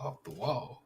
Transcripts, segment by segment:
off the wall.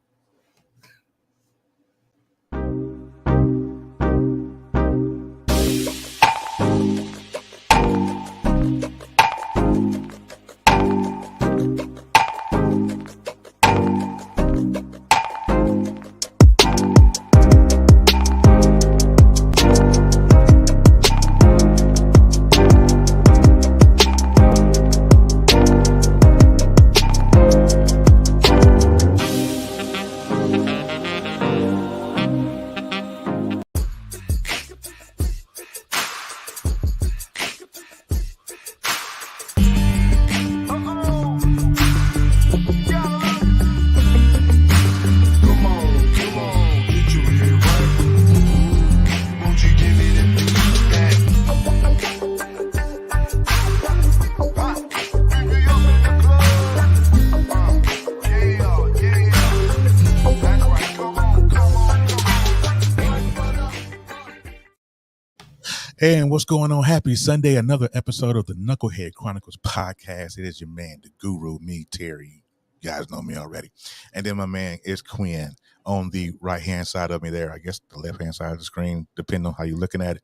And what's going on? Happy Sunday, another episode of the Knucklehead Chronicles podcast. It is your man, the guru, me, Terry. You guys know me already. And then my man is Quinn on the right-hand side of me there. I guess the left-hand side of the screen, depending on how you're looking at it.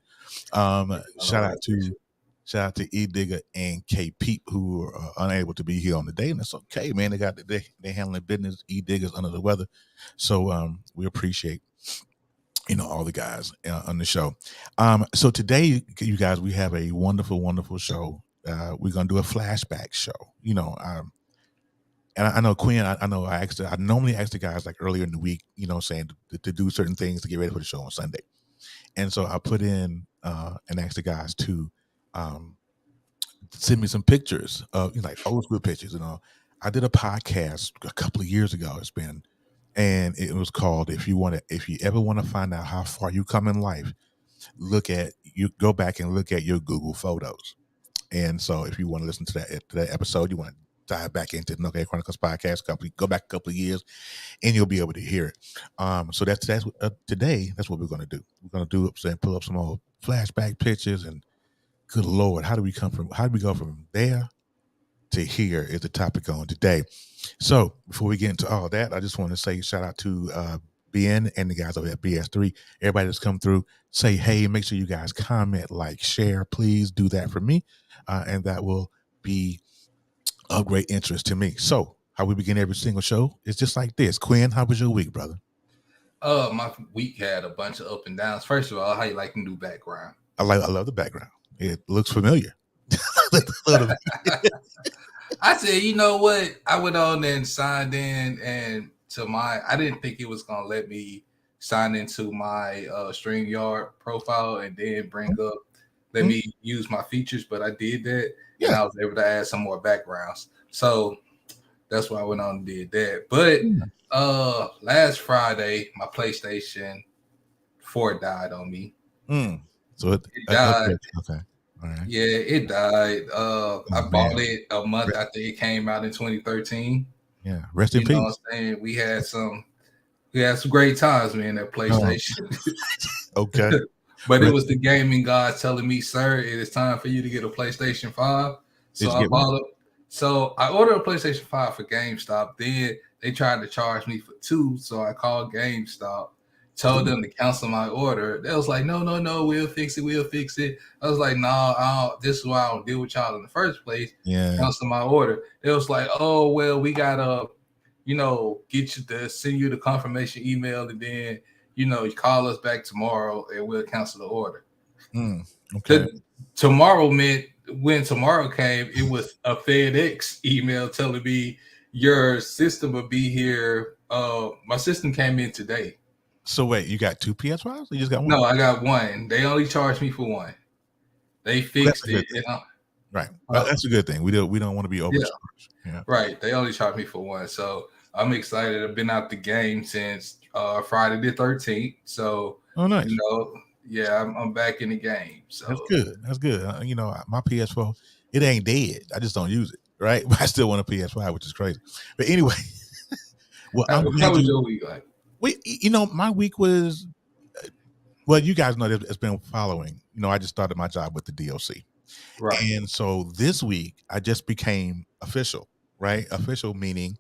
Shout out to E Digger and K Peep, who are unable to be here on the day. And that's okay, man. They handling business. E Digger's under the weather. So we appreciate all the guys on the show. So today, you guys, we have a wonderful, wonderful show. We're going to do a flashback show, and I know Quinn, I normally ask the guys like earlier in the week, saying to do certain things to get ready for the show on Sunday. And so I put in and asked the guys to send me some pictures of like old school pictures. I did a podcast a couple of years ago. And it was called "If You Ever Want to Find Out How Far You Come in Life, Go Back and Look at Your Google Photos." And so, if you want to listen to that episode, you want to dive back into the Knucklehead Chronicles podcast, go back a couple of years, and you'll be able to hear it. So that's today. That's what we're going to do. We're going to pull up some old flashback pictures, and good Lord, how do we go from there to here is the topic on today. So before we get into all that, I just want to say shout out to Ben and the guys over at BS3. Everybody that's come through, say hey, make sure you guys comment, like, share. Please do that for me. And that will be of great interest to me. So how we begin every single show is just like this. Quinn, how was your week, brother? My week had a bunch of up and downs. First of all, how you like the new background? I love the background. It looks familiar. I said, you know what? I went on and signed in, and I didn't think it was gonna let me sign into my StreamYard profile and then let me use my features, but I did that, and I was able to add some more backgrounds. So that's why I went on and did that. But last Friday, my PlayStation 4 died on me. So it died. Okay. Right. Yeah, it died. I bought it a month after it came out in 2013. Yeah, rest in peace. You know what I'm saying? We had some great times, man, at PlayStation. Okay. But it was the gaming gods telling me, sir, it is time for you to get a PlayStation 5. So I bought it. So I ordered a PlayStation 5 for GameStop. Then they tried to charge me for 2. So I called GameStop. Told them to cancel my order. They was like, no, we'll fix it. I was like, no, this is why I don't deal with y'all in the first place. Yeah. Cancel my order. It was like, oh, well, we gotta, get you to send you the confirmation email, and then, you call us back tomorrow and we'll cancel the order. Okay. Tomorrow meant when tomorrow came, it was a FedEx email telling me your system will be here. My system came in today. So wait, you got 2 PS5s? Or you just got one? No, I got one. They only charged me for one. They fixed it. Right. That's a good thing. We don't want to be overcharged. Yeah. Right. They only charged me for one. So I'm excited. I've been out the game since Friday the 13th. So nice. I'm back in the game. So that's good. My PS4, it ain't dead. I just don't use it. Right. But I still want a PS5, which is crazy. But anyway. How was your week like? My week was, well, you guys know it's been following. I just started my job with the DLC. Right. And so this week I just became official, right? Official meaning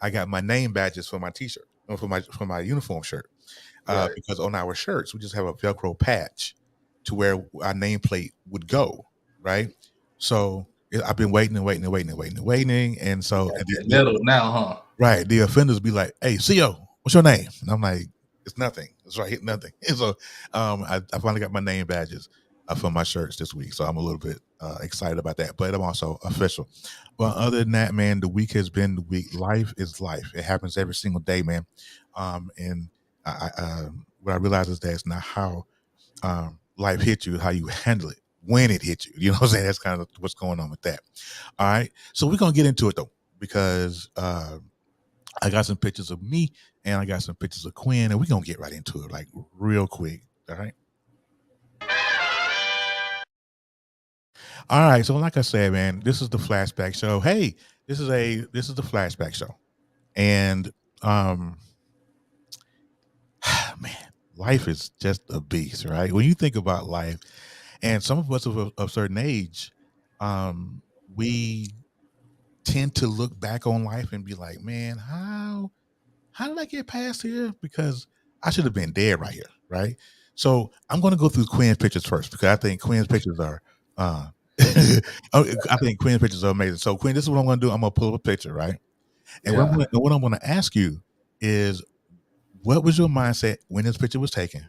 I got my name badges for my T-shirt or for my uniform shirt. Right. Because on our shirts we just have a Velcro patch to where our nameplate would go, right? So I've been waiting and waiting and waiting and waiting and waiting, and You so got and that metal now, huh? right, the offenders be like, "Hey, CO, what's your name?" And I'm like, "It's nothing. It's right here, nothing." And so I finally got my name badges for my shirts this week, so I'm a little bit excited about that. But I'm also official. But other than that, man, the week has been the week. Life is life. It happens every single day, man. And what I realize is that it's not how life hits you, how you handle it when it hits you. You know what I'm saying? That's kind of what's going on with that. All right. So we're gonna get into it though, because I got some pictures of me and I got some pictures of Quinn, and we're gonna get right into it like real quick. All right. All right. So like I said, man, this is the flashback show. Hey, this is the flashback show. And um man, life is just a beast, right? When you think about life, and some of us of a certain age, um, we tend to look back on life and be like, man, how did I get past here? Because I should have been dead right here, right? So I'm going to go through Quinn's pictures first because I think Quinn's pictures are, uh, I think Quinn's pictures are amazing. So Quinn, this is what I'm going to do. I'm going to pull up a picture, right? And Yeah. what I'm going to ask you is, what was your mindset when this picture was taken?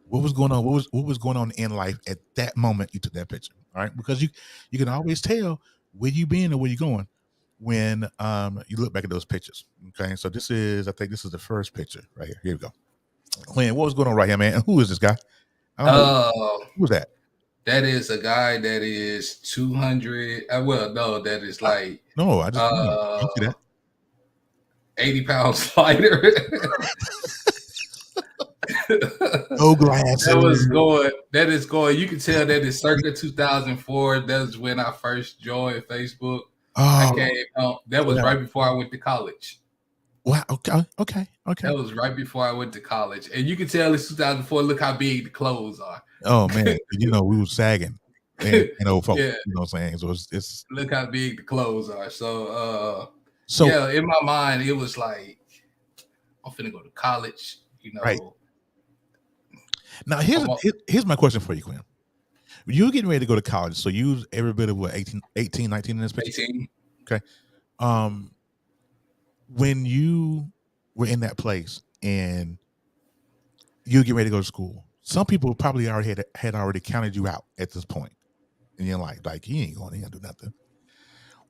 What was going on? What was going on in life at that moment you took that picture? All right, because you can always tell where you been or where you going when you look back at those pictures. Okay, so I think this is the first picture right here. Here we go. Quinn, what was going on right here, man? And who is this guy? I don't know. Uh, Who's that? that is a guy that is 200. Well, no, that is I, like no, I just no, I don't see uh that. 80 pounds lighter. No glasses. That is going. You can tell that is circa 2004. That's when I first joined Facebook. I Oh, came that was yeah. right before I went to college. Wow. Okay. Okay. Okay. That was right before I went to college. And you can tell it's 2004. Look how big the clothes are. Oh man, you know we was sagging and old folk. Yeah. You know what I'm saying? So it's Look how big the clothes are. So so yeah, in my mind, it was like I'm finna go to college, right now. Here's my question for you, Quinn. You're getting ready to go to college, so you was every bit of what 18, 19 in this picture. 18. Okay. Um, when you were in that place and you get ready to go to school, some people probably already had already counted you out at this point, and you're like he ain't going to do nothing.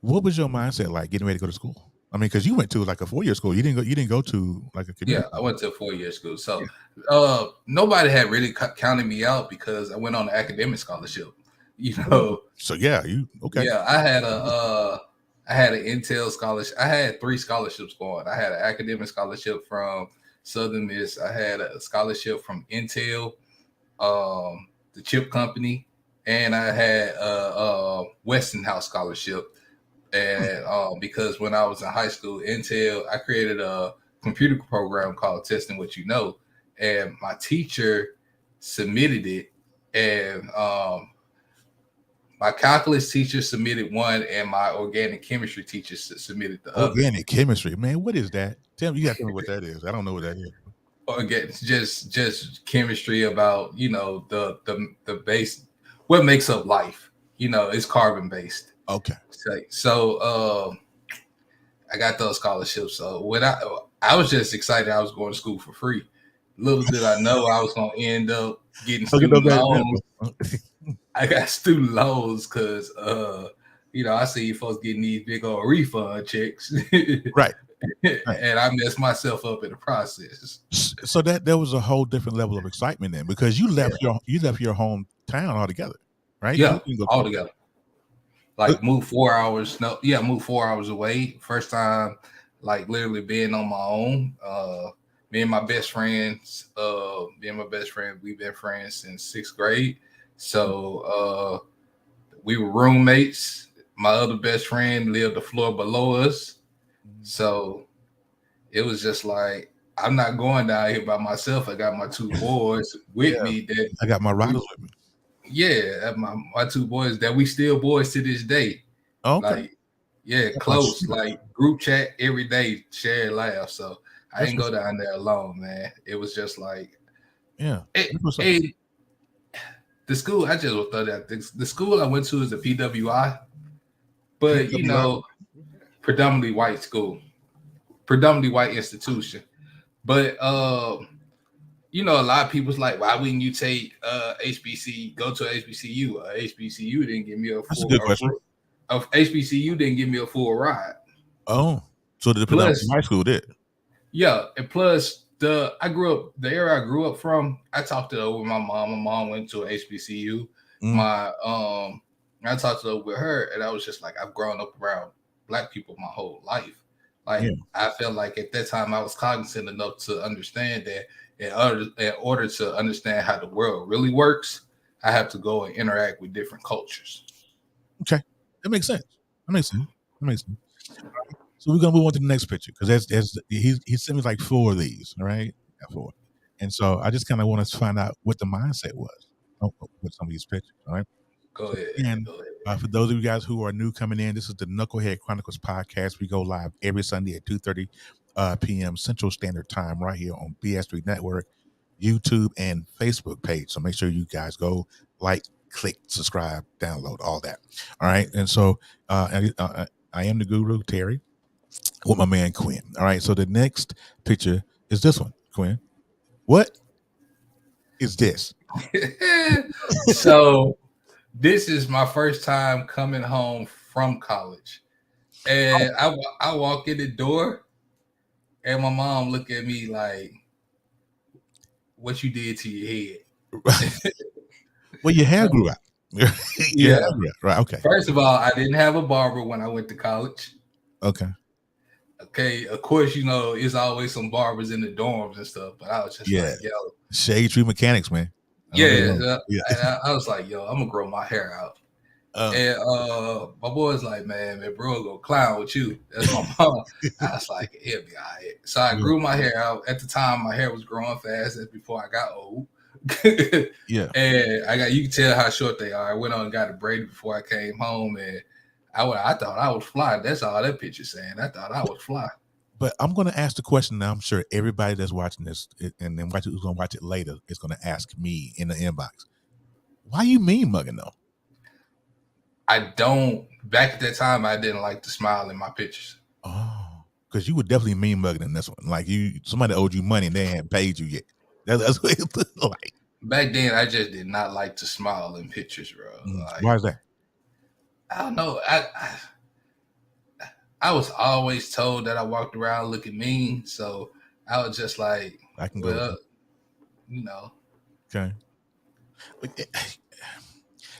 What was your mindset like getting ready to go to school? I mean, because you went to like a 4-year school. You didn't go to like a Yeah, community I college. went to a 4-year school. Yeah. So nobody had really counted me out because I went on an academic scholarship. You Oh, know, so yeah, you okay? yeah, I had an Intel scholarship. I had 3 scholarships going. I had an academic scholarship from Southern Miss. I had a scholarship from Intel, the chip company, and I had a Westinghouse scholarship. And because when I was in high school, Intel, I created a computer program called Testing What You Know, and my teacher submitted it, and my calculus teacher submitted one, and my organic chemistry teacher submitted the other. Organic chemistry, man. What is that? Tell me, you got to tell me what that is. I don't know what that is. Again, just chemistry about the base, what makes up life. It's carbon based. Okay. So I got those scholarships. So when I was just excited, I was going to school for free. Little did I know I was going to end up getting Look at those student loans. guys. I got student loans because I see folks getting these big old refund checks. Right. Right. And I messed myself up in the process. So that there was a whole different level of excitement then, because you left your hometown altogether, right? Yeah, You didn't go all to together. Like move 4 hours. No, yeah, move 4 hours away. First time, like literally being on my own. Me and my best friends, we've been friends since 6th grade. So we were roommates. My other best friend lived the floor below us. So it was just like, I'm not going down here by myself. I got my 2 boys with yeah. me that I got my we, riders with me. yeah, my 2 boys that we still boys to this day. Okay. Like, Yeah, That's my close. shit. Like group chat every day, share laugh. So I That's didn't what's go down there alone, man. It was just like yeah. That's what's up. it the school. I just thought that the school I went to is the PWI, but PWI. predominantly white school, predominantly white institution. But a lot of people's like, why wouldn't you take HBC? Go to HBCU. HBCU didn't give me a That's a full. good question. Of HBCU didn't give me a full ride. Oh, so the predominantly Plus, high school did. yeah, and plus the area I grew up from. I talked it over with my mom. My mom went to an HBCU. Mm, My I talked it over with her, and I was just like, I've grown up around black people my whole life. yeah. Like I felt like at that time I was cognizant enough to understand that in order to understand how the world really works, I have to go and interact with different cultures. Okay, that makes sense. That makes sense. That makes sense. So we're gonna move on to the next picture because that's he sent me like four of these. All right, got four, and so I just kind of want to find out what the mindset was with some of these pictures. All right. Go So ahead. again, Go ahead. for those of you guys who are new coming in, this is the Knucklehead Chronicles podcast. We go live every Sunday at 2:30 p.m. Central Standard Time right here on BS3 Network, YouTube, and Facebook page. So make sure you guys go like, click, subscribe, download, all that. All right. And so I am the guru, Terry, with my man Quinn. All right. So the next picture is this one, Quinn. What is this? So this is my first time coming home from college, and I walk in the door, and my mom look at me like, "What you did to your head?" Well, your hair grew out. Your hair Yeah. grew out. Right. Okay. First of all, I didn't have a barber when I went to college. Okay. Okay, of course, it's always some barbers in the dorms and stuff, but I was just Yeah. like, yo, Shade Tree Mechanics, man. I don't yeah, know. Yeah. and I was like, yo, I'm gonna grow my hair out. Um, And my boy's like, man, bro, go clown with you. That's my mom. I was like, it'll be all right. So I yeah. grew my hair out. At the time, my hair was growing fast. That's before I got old. Yeah. And you can tell how short they are. I went on and got it braided before I came home, and I thought I was fly. That's all that picture's saying. I thought I was fly. But I'm going to ask the question now. I'm sure everybody that's watching this and then who's going to watch it later is going to ask me in the inbox, why you mean mugging though? I don't. Back at that time, I didn't like to smile in my pictures. Oh, because you were definitely mean mugging in this one. Like somebody owed you money and they hadn't paid you yet. That's what it looked like. Back then, I just did not like to smile in pictures, bro. Why is that? I don't know. I was always told that I walked around looking mean, so I was just like, I can go. well, you know. Okay.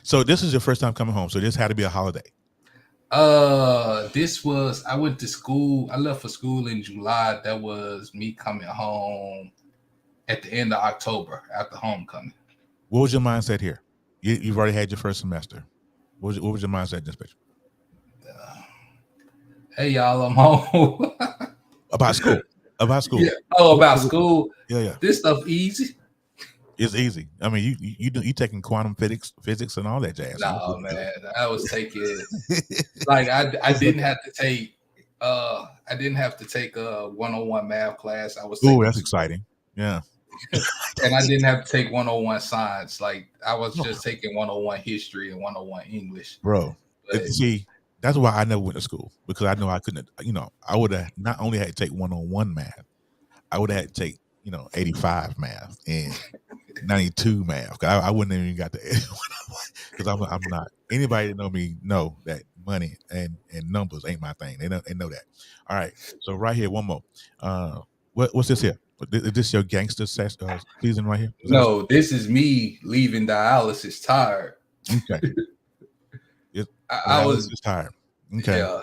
So this is your first time coming home. So this had to be a holiday. I went to school. I left for school in July. That was me coming home at the end of October after homecoming. What was your mindset here? You've already had your first semester. What was your mindset in this picture? Hey y'all, I'm home. About school. About school. Yeah. Oh, about school. Yeah. This stuff easy. It's easy. I mean, you taking quantum physics and all that jazz. No, man. I was taking like I didn't have to take I didn't have to take a 101 math class. I was taking that's exciting. Yeah. And I didn't have to take 101 science. Like I was just taking 101 history and 101 English. Bro. But, see, that's why I never went to school, because I know I couldn't, I would have not only had to take 101 math, I would have had to take, 85 math and 92 math. I wouldn't even got to 81 because I'm not. Anybody that know me know that money and numbers ain't my thing. They know that. All right. So right here, one more. What's this here? Is this your gangster season right here? No, this is me leaving dialysis tired. Okay. I was just tired. Okay. Yeah.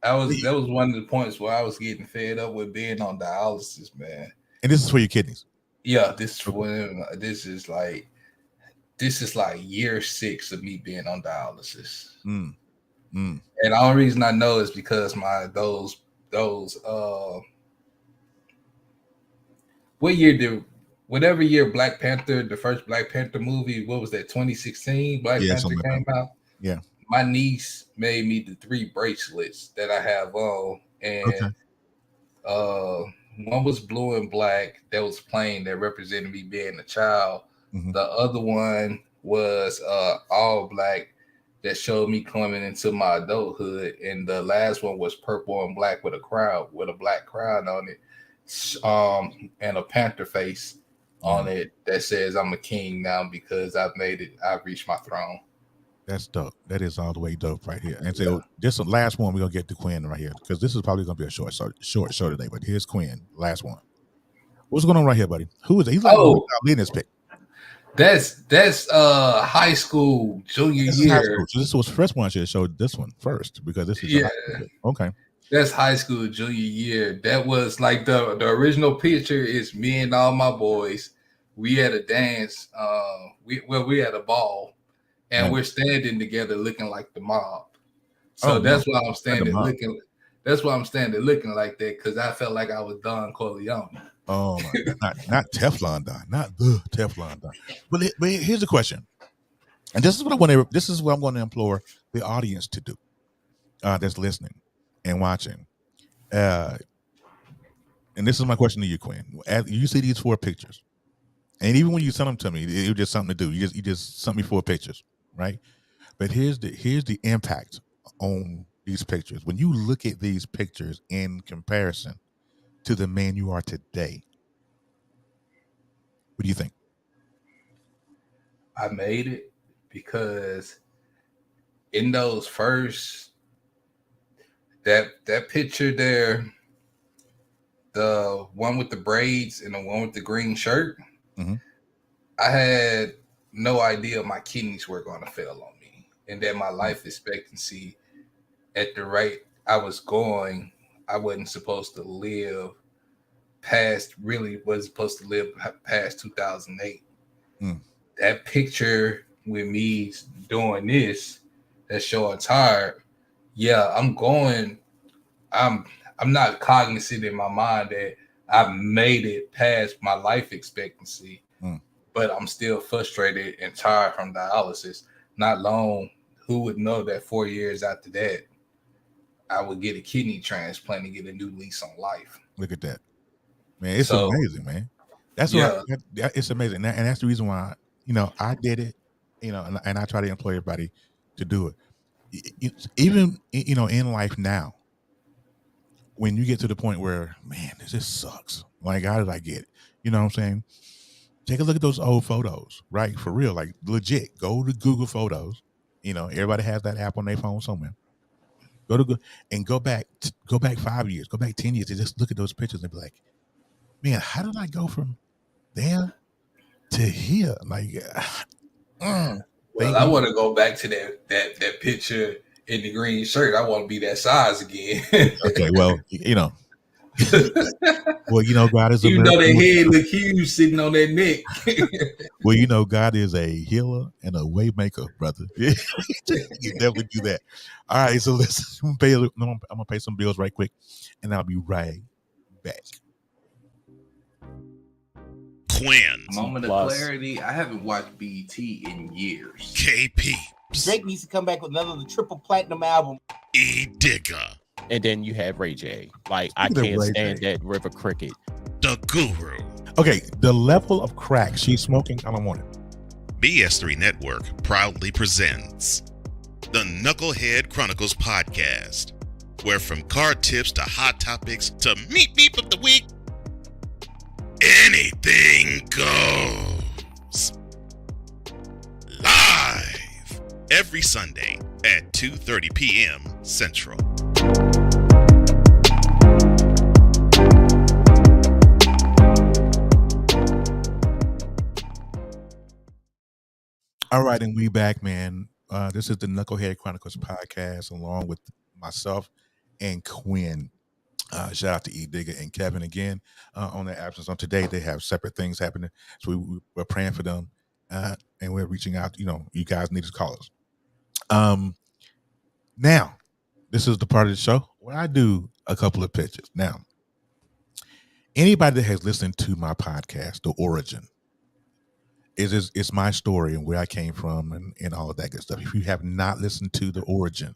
That was one of the points where I was getting fed up with being on dialysis, man. And this is for your kidneys. Yeah, this is like year 6 of me being on dialysis. And the only reason I know is because whatever year Black Panther, the first Black Panther movie, what was that, 2016? Black Panther came out. Yeah. my niece made me the 3 bracelets that I have on, Okay. and uh, one was blue and black that was plain that represented me being a child. Hmm. The other one was all black that showed me coming into my adulthood, and the last one was purple and black with a crown with a black crown on it, and a panther face Yeah, on it that says I'm a king now because I've made it. I've reached my throne. that's dope. That is all the way dope right here. And Yeah. so, just the last one we're gonna get to Quinn right here because this is probably gonna be a short show today. But here's Quinn, last one. What's going on right here, buddy? Who is it? He's like Oh, leading this pick. that's high school junior This is high school. year. So this was first one. I should have showed this one first because this is your Yeah, high school pick. Okay. that's high school junior year. That was like the original picture is me and all my boys. We had a dance. We had a ball, and Yeah. we're standing together looking like the mob. Oh So no, that's why I'm not the standing mom. looking. That's why I'm standing looking like that because I felt like I was Don Corleone. Oh my God, not Teflon Don, not the Teflon Don. But here's the question, and this is what I want to. This is what I'm going to implore the audience to do. That's listening and watching. And this is my question to you, Quinn. As you see these 4 pictures, and even when you send them to me, it was just something to do. You just sent me 4 pictures, right? But here's the impact on these pictures. When you look at these pictures in comparison to the man you are today, what do you think? I made it because in those first that picture there, the one with the braids and the one with the green shirt, Mm-hmm. I had no idea my kidneys were going to fail on me, and that my life expectancy at the rate I was going, I wasn't supposed to live past really wasn't supposed to live past 2008. Mm. That picture with me doing this, that's showing tired. Yeah, I'm going. I'm I'm not cognizant in my mind that I've made it past my life expectancy, Mm. but I'm still frustrated and tired from dialysis. Not long, who would know that 4 years after that, I would get a kidney transplant and get a new lease on life. Look at that, man. It's So amazing, man. That's what yeah, it's amazing, and that's the reason why I did it. And I try to employ everybody to do it. Even in life now, when you get to the point where, man, this just sucks. Like, how did I get it? You know what I'm saying? Take a look at those old photos, right? For real, like legit. Go to Google Photos. Everybody has that app on their phone somewhere. Go to and go back 5 years, go back 10 years, and just look at those pictures and be like, man, how did I go from there to here? Like, well, I want to go back to that picture in the green shirt. I want to be that size again. okay, well, God is a Even though miracle. that head look huge sitting on that neck. Well, God is a healer and a way maker, brother. You definitely do that. All right, so I'm gonna pay some bills right quick, and I'll be right back. Quinn's Moment of clarity. I haven't watched BT in years. KP, Drake needs to come back with another triple platinum album. E Digger, And then you have Ray J. Like, I Look at can't Ray stand J. that River Cricket. The Guru. Okay, the level of crack she's smoking, I don't want it. BS3 Network proudly presents the Knucklehead Chronicles podcast, where from card tips to hot topics to meep of the week, anything goes. Live every Sunday at 2:30 p.m. Central. All right, and we back, man. This is the Knucklehead Chronicles podcast, along with myself and Quinn. Shout out to E Digger and Kevin again on their absence. On today, they have separate things happening, so we're praying for them, and we're reaching out. You guys need to call us. Now, this is the part of the show where I do a couple of pitches. Now, anybody that has listened to my podcast, The Origin, it's my story and where I came from and all of that good stuff. If you have not listened to the origin,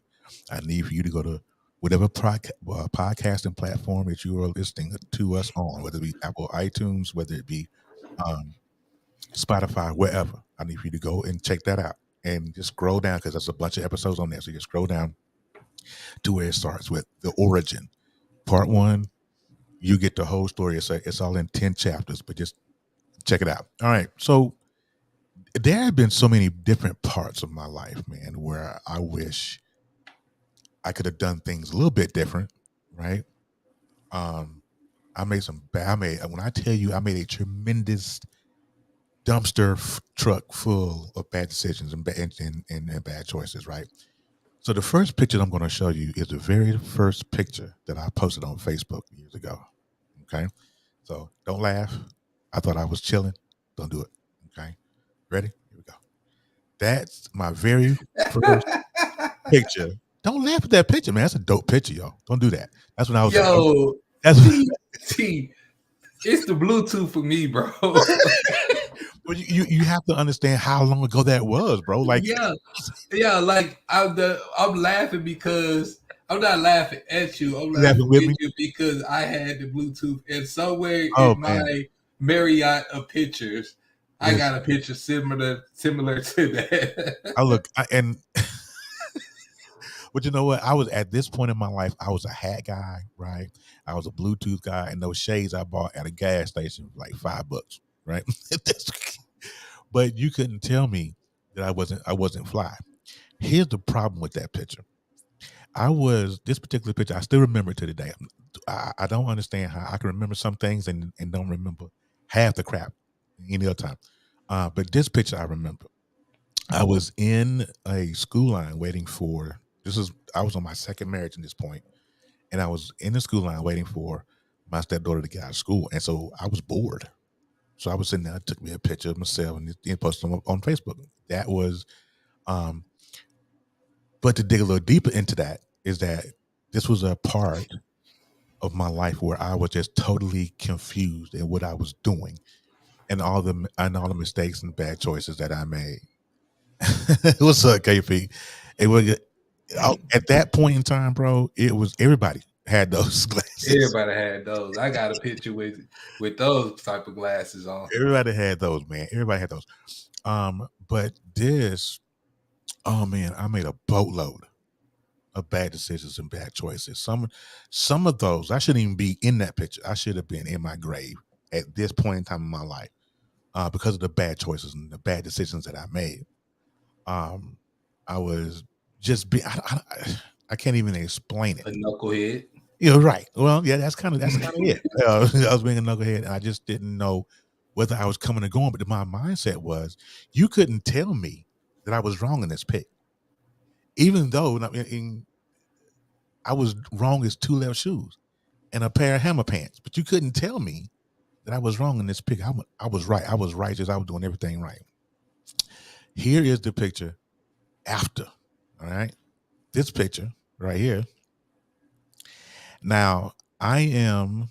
I need for you to go to whatever podcasting platform that you are listening to us on, whether it be Apple iTunes, whether it be um, Spotify, wherever. I need for you to go and check that out and just scroll down because there's a bunch of episodes on there. So you scroll down to where it starts with the origin. Part one, you get the whole story. It's all in 10 chapters, but just check it out. All right. So there have been so many different parts of my life, man, where I wish I could have done things a little bit different, right? Um, I made some bad. When I tell you, I made a tremendous dumpster truck full of bad decisions and bad choices, right? So the first picture I'm going to show you is the very first picture that I posted on Facebook years ago. Okay, so don't laugh. I thought I was chilling. Don't do it. Okay, ready? Here we go. That's my very first picture. Don't laugh at that picture, man. That's a dope picture, yo. Don't do that. That's when I was. Yo, That's see, it's the Bluetooth for me, bro. but you have to understand how long ago that was, bro. Like, yeah, like I'm laughing because I'm not laughing at you. I'm you laughing laughing with with me? you because I had the Bluetooth, and somewhere Oh in man, my Marriott of pictures, I got listen. a picture similar to that. And but you know what? I was at this point in my life, I was a hat guy, right? I was a Bluetooth guy, and those shades I bought at a gas station for like $5, right? But you couldn't tell me that I wasn't fly. Here's the problem with that picture. This particular picture, I still remember it to today. I don't understand how I can remember some things and don't remember half the crap any other time. But this picture I remember. I was in a school line waiting for I was on my second marriage at this point, and I was in the school line waiting for my stepdaughter to get out of school. And so I was bored. So I was sitting there, I took me a picture of myself and posted them on Facebook. That was um but to dig a little deeper into that is that this was a part of my life where I was just totally confused in what I was doing and all the mistakes and bad choices that I made. What's up, KP? It was at that point in time, bro. It was everybody had those glasses. Everybody had those. I got a picture with those type of glasses on. Everybody had those, man. Everybody had those. But this, oh man, I made a boatload of bad decisions and bad choices. Some of those I shouldn't even be in that picture. I should have been in my grave at this point in time in my life because of the bad choices and the bad decisions that I made. Um, I was just be I can't even explain it. A knucklehead. You're right. Well, yeah, that's kind of it. I was being a knucklehead, and I just didn't know whether I was coming or going. But my mindset was, you couldn't tell me that I was wrong in this pick, even though I was wrong as two left shoes and a pair of hammer pants. But you couldn't tell me that I was wrong in this pick. I was right. I was righteous. I was doing everything right. Here is the picture after. All right. This picture right here. Now, I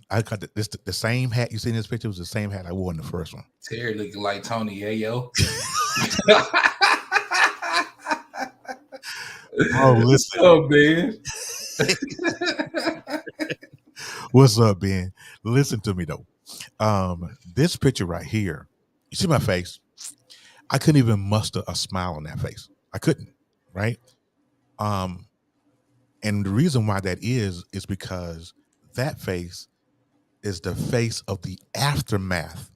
got the same hat you see in this picture was the same hat I wore in the first one. Terry looking like Tony Yayo. Oh, listen. Oh man. What's up, Ben? Listen to me though. This picture right here, you see my face? I couldn't even muster a smile on that face. I couldn't, right? And the reason why that is because that face is the face of the aftermath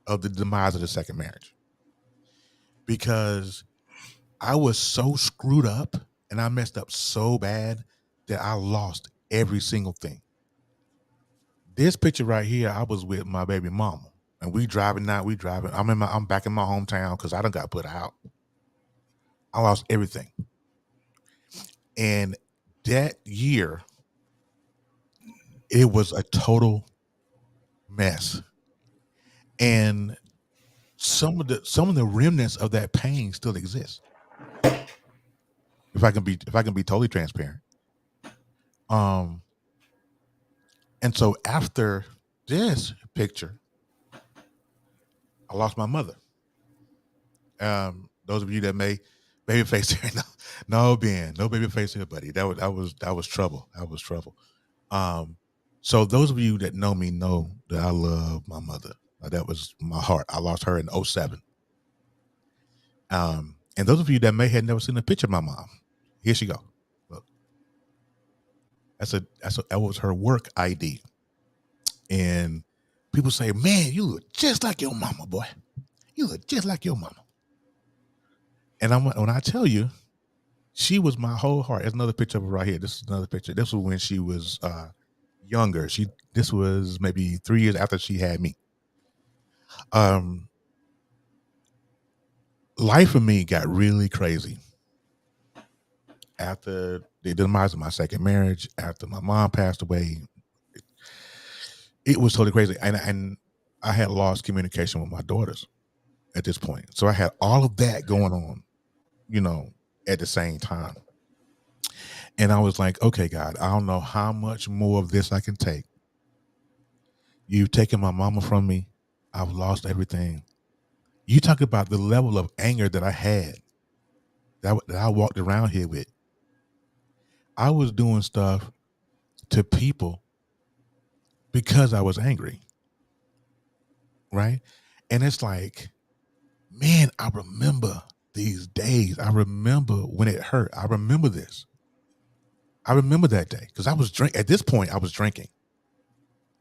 of the demise of the second marriage. Because I was so screwed up and I messed up so bad that I lost every single thing. This picture right here, I was with my baby mama, and we driving. I'm back in my hometown because I done got put out. I lost everything, and that year, it was a total mess. And some of the remnants of that pain still exist. If I can be totally transparent. And so after this picture, I lost my mother. Those of you that may baby face here, no Ben, no baby face here, buddy. That was trouble. That was trouble. So those of you that know me know that I love my mother. That was my heart. I lost her in 07. And those of you that may have never seen a picture of my mom, here she go. Look, that was her work ID. And people say, "Man, you look just like your mama, boy. You look just like your mama." And when I tell you, she was my whole heart. There's another picture of her right here. This is another picture. This was when she was younger. This was maybe 3 years after she had me. Life for me got really crazy after the demise of my second marriage. After my mom passed away, it was totally crazy, and I had lost communication with my daughters at this point. So I had all of that going on, at the same time. And I was like, okay, God, I don't know how much more of this I can take. You've taken my mama from me. I've lost everything. You talk about the level of anger that I had, that I walked around here with. I was doing stuff to people because I was angry, right? And it's like, man, I remember these days. I remember when it hurt. I remember this. I remember that day because I was at this point, I was drinking.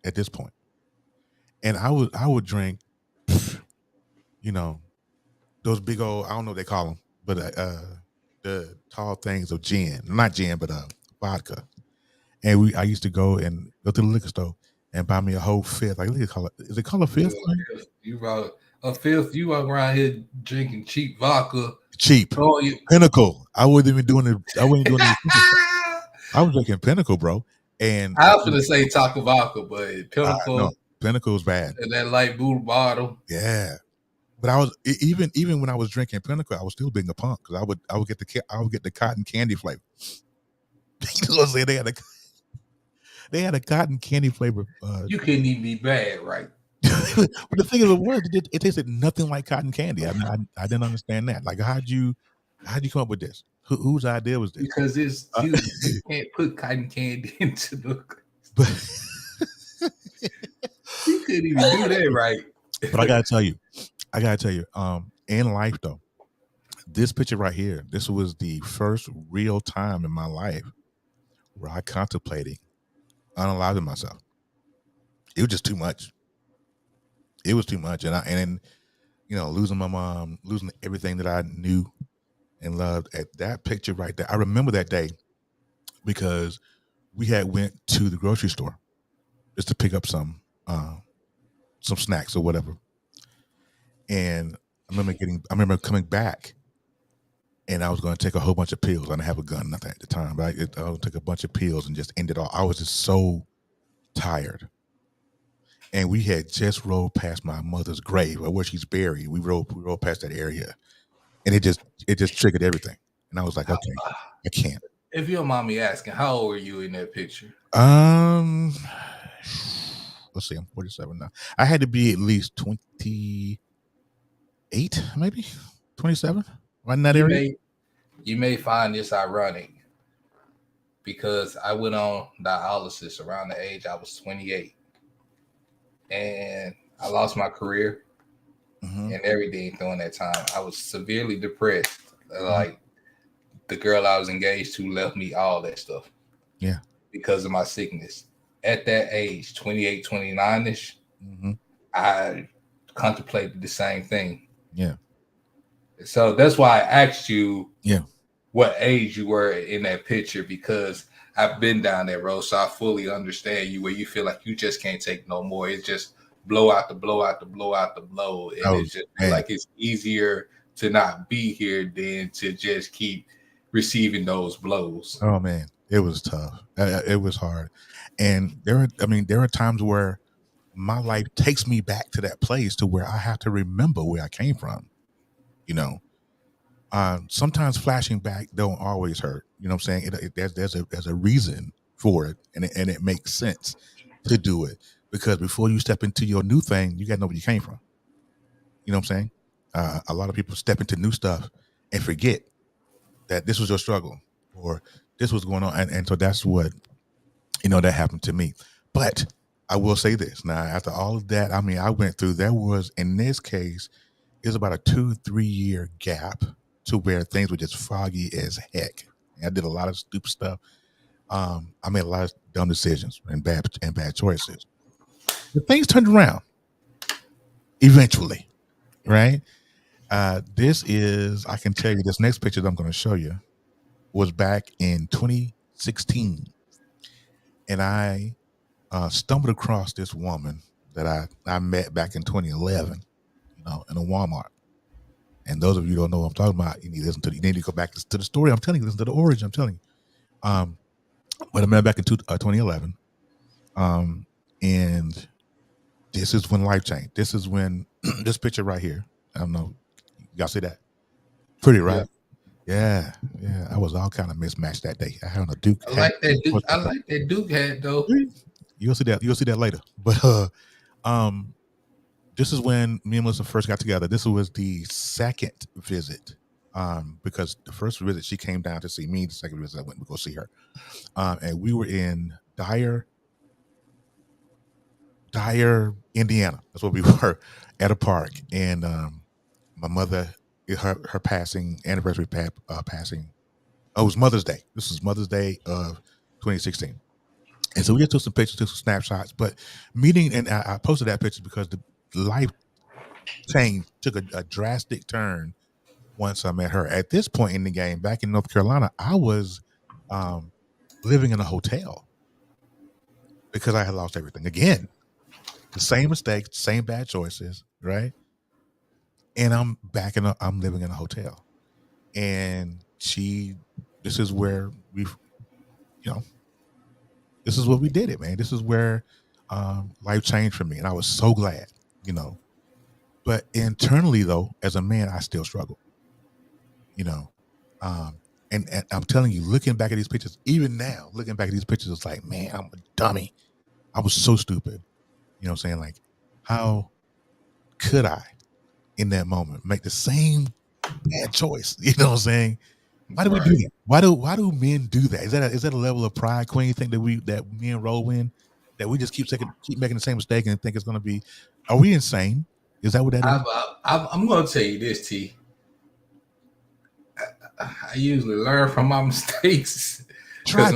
At this point, and I would drink, those big old, I don't know what they call them, but the tall things of gin, not gin, but vodka. And I used to go to the liquor store and buy me a whole fifth. Like, is it called a fifth? You brought a fifth. You walk around here drinking cheap vodka. Cheap. Oh, Pinnacle. I wasn't even doing it. I wasn't doing it. I was drinking Pinnacle, bro. And I was gonna say taco vodka, but Pinnacle. No, Pinnacle's bad. And that light blue bottle. Yeah. But I was even when I was drinking Pinnacle, I was still being a punk because I would get the cotton candy flavor. You know what I'm saying? They had a cotton candy flavor. You couldn't even be bad, right? But the thing is, it tasted nothing like cotton candy. I didn't understand that. Like, how'd you come up with this? Whose idea was this? Because you can't put cotton candy into the. You couldn't even do that, right? But I gotta tell you, in life though, this picture right here, this was the first real time in my life where I contemplated unaliving myself. It was just too much. It was too much, and then losing my mom, losing everything that I knew and loved. At that picture right there, I remember that day because we had went to the grocery store just to pick up some snacks or whatever. And I remember coming back, and I was going to take a whole bunch of pills. I didn't have a gun, nothing at the time, but I would take a bunch of pills and just end it all. I was just so tired. And we had just rolled past my mother's grave, or where she's buried. We rolled past that area, and it just triggered everything. And I was like, okay, I can't. If you don't mind me asking, how old were you in that picture? Let's see, I'm 47 now. I had to be at least 28, maybe 27. Right in that area. You may find this ironic because I went on dialysis around the age I was 28, and I lost my career and everything during that time. I was severely depressed. Like, the girl I was engaged to left me, all that stuff. Yeah. Because of my sickness. At that age, 28, 29-ish, I contemplated the same thing. Yeah. So that's why I asked you what age you were in that picture, because I've been down that road, so I fully understand you, where you feel like you just can't take no more. It's just blow out the blow out the blow out the blow. And it's just like it's easier to not be here than to just keep receiving those blows. Oh man, it was tough. It was hard. And there are times where my life takes me back to that place to where I have to remember where I came from. Sometimes flashing back don't always hurt. You know what I'm saying? There's a reason for it, and it makes sense to do it, because before you step into your new thing, you got to know where you came from. You know what I'm saying? A lot of people step into new stuff and forget that this was your struggle or this was going on, and so that's what that happened to me. But I will say this now: after all of that, I mean, I went through. There was in this case, it was about a 2-3 year gap to where things were just foggy as heck. I did a lot of stupid stuff. I made a lot of dumb decisions and bad choices. But things turned around eventually, right? This is, I can tell you, this next picture that I'm going to show you was back in 2016. And I stumbled across this woman that I met back in 2011, in a Walmart. And those of you who don't know what I'm talking about, you need to go back to the story I'm telling you, listen to the origin I'm telling you. But I met back in 2011. And this is when life changed. This is when this picture right here, I don't know, y'all see that? Pretty, right? Yeah. I was all kind of mismatched that day. I had on a Duke I hat. like that Duke. I like that Duke hat though. You'll see that later. But this is when me and Melissa first got together. This was the second visit. Because the first visit she came down to see me. The second visit I went to go see her. And we were in Dyer, Indiana. That's where we were, at a park. And my mother, her passing anniversary passing. Oh, it was Mother's Day. This is Mother's Day of 2016. And so we just took some pictures, took some snapshots. But meeting, and I posted that picture because the life change took a drastic turn once I met her. At this point in the game, back in North Carolina, I was living in a hotel because I had lost everything again. The same mistakes, same bad choices, right? And I'm living in a hotel. And this is where this is what we did it, man. This is where life changed for me. And I was so glad, But internally, though, as a man, I still struggle, And I'm telling you, looking back at these pictures, even now, looking back at these pictures, it's like, man, I'm a dummy. I was so stupid. You know what I'm saying? Like, how could I, in that moment, make the same bad choice? You know what I'm saying? Why do we do that? Why do men do that? Is that a level of pride, Queen? You think that men roll in, that we just keep making the same mistake and think it's going to be? Are we insane? Is that what that is? I'm going to tell you this, T. I usually learn from my mistakes because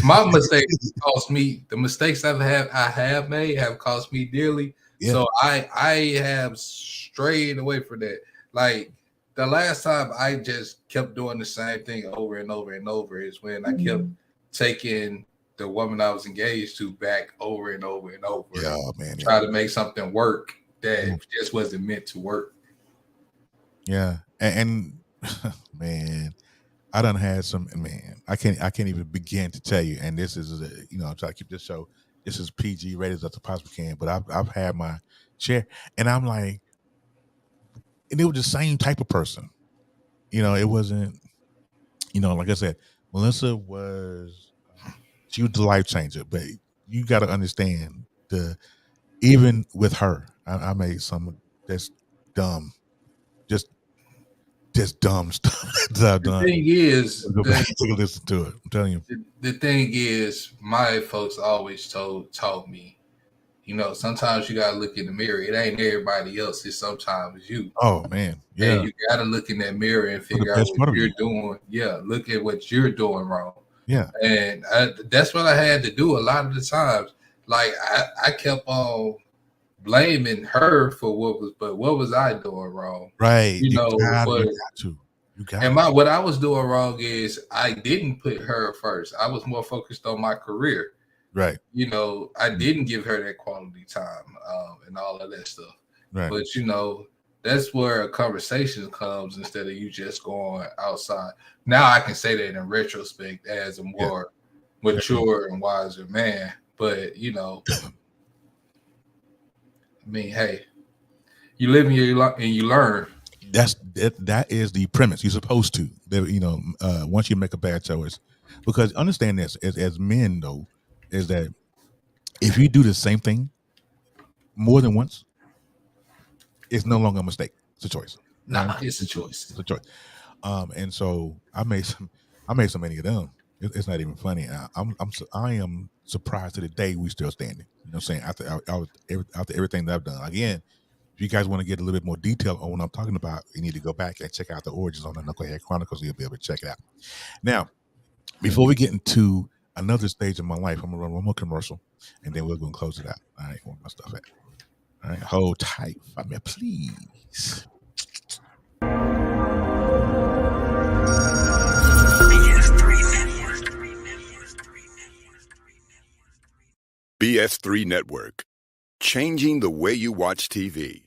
my mistakes cost me. The mistakes I have made have cost me dearly. Yeah. So I have strayed away from that. Like, the last time I just kept doing the same thing over and over and over is when I kept taking the woman I was engaged to back over and over and over. Yeah, man. Try to make something work that just wasn't meant to work. Yeah, and man, I done had some, man. I can't even begin to tell you. And this is, I'm trying to keep this show. This is PG rated as I possibly can. But I've had my share, and I'm like, and it was the same type of person. It wasn't, like I said, Melissa she was the life changer. But you got to understand, even with her, I made some that's dumb, just dumb stuff that I've done. The thing is, take a listen to it. I'm telling you. The thing is, my folks always taught me, sometimes you gotta look in the mirror. It ain't everybody else. It's sometimes you. Oh man, yeah. And you gotta look in that mirror and figure out what you're doing. Yeah, look at what you're doing wrong. Yeah, and that's what I had to do a lot of the times. Like, I kept on blaming her for what was I doing wrong? Right. You got to. What I was doing wrong is I didn't put her first. I was more focused on my career. Right. I didn't give her that quality time and all of that stuff. Right. But that's where a conversation comes instead of you just going outside. Now I can say that in retrospect as a more mature and wiser man. But I mean, hey, you live and you learn. That is the premise. You're supposed to, once you make a bad choice, because understand this as men though, is that if you do the same thing more than once, it's no longer a mistake. It's a choice. Nah, Right? it's a choice. It's a choice. And so I made so many of them. It's not even funny. I am surprised to the day we still standing. You know what I'm saying? After everything that I've done. Again, if you guys want to get a little bit more detail on what I'm talking about, you need to go back and check out the origins on the Knucklehead Chronicles. You'll be able to check it out. Now, before we get into another stage of my life, I'm gonna run one more commercial, and then we're gonna close it out. All right, where my stuff at? All right, hold tight for me, please. BS3 Network, changing the way you watch TV.